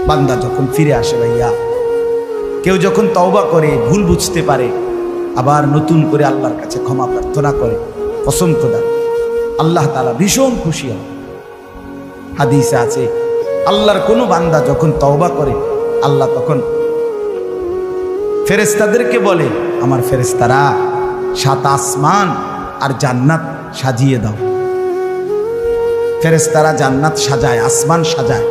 বান্দা যখন ফিরে আসে ভাইয়া, কেউ যখন তওবা করে, ভুল বুঝতে পারে, আবার নতুন করে আল্লাহর কাছে ক্ষমা প্রার্থনা করে, কসম খোদা আল্লাহ তাআলা ভীষণ খুশি হয়। হাদিসে আছে আল্লাহর কোনো বান্দা যখন তওবা করে, আল্লাহ তখন ফেরেশতাদেরকে বলে, আমার ফেরেশতারা 7 আসমান আর জান্নাত সাজিয়ে দাও। ফেরেশতারা জান্নাত সাজায়, আসমান সাজায়।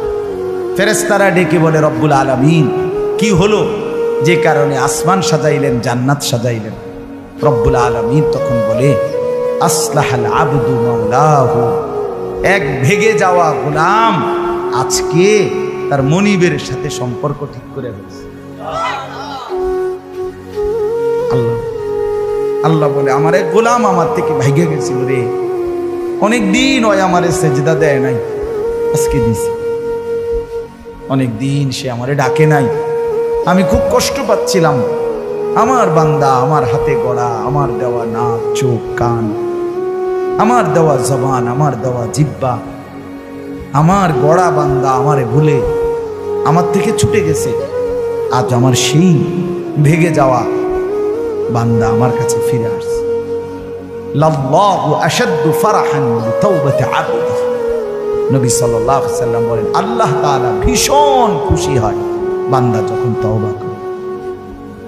ফেরেশতারা ডেকে বলে, রব্বুল আলামিন কি হলো যে কারণে আসমান সাজাইলেন, জান্নাত সাজাইলেন? রব্বুল আলামিন তখন বলে, আসলাহাল আবদু মাওলাহু, এক ভেগে যাওয়া গোলাম আজকে তার মনিবের সাথে সম্পর্ক ঠিক করে ফেলছে। আল্লাহ আল্লাহ বলে, আমার এক গোলাম আমার থেকে ভাইগে গেছিল রে, অনেক দিন ওই আমারে সেজদা দেয় নাই, আজকে দিছে। অনেক দিন সে আমারে ডাকে নাই, আমি খুব কষ্ট পাচ্ছিলাম। আমার বান্দা আমার হাতে গড়া, আমার দেওয়া নাক চোখ কান, আমার দেওয়া জবান, আমার দেওয়া জিহ্বা, আমার গড়া বান্দা আমারে ভুলে আমার থেকে ছুটে গেছে। আজ আমার সেই ভেগে যাওয়া বান্দা আমার কাছে ফিরে আসছে। লাল্লাহু আশাদ্দু ফারাহান বিতাওবাতি আবদি, নবী সাল্লাল্লাহু আলাইহি ওয়াসাল্লাম বলেন, আল্লাহ তাআলা ভীষণ খুশি হয় বান্দা যখন তওবা করে।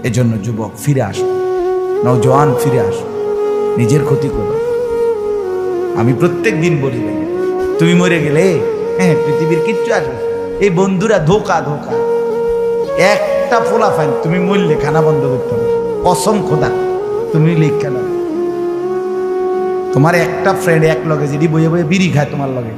এজন্য যুবক ফিরে আসো, নওজোয়ান ফিরে আসো, নিজের ক্ষতি করো। আমি প্রত্যেক দিন বলি, তুমি মরে গেলে হ্যাঁ পৃথিবীর কিচ্ছু আসবে, এই বন্ধুরা ধোকা ধোকা। একটা ফোলা ফাইন তুমি মরলে খানা বন্ধ করতে হবে, কসম খোদা তুমি লিখে নাও। তোমার একটা ফ্রেন্ড এক লগে যদি বইয়ে বইয়ে বিড়ি খায় তোমার লগে,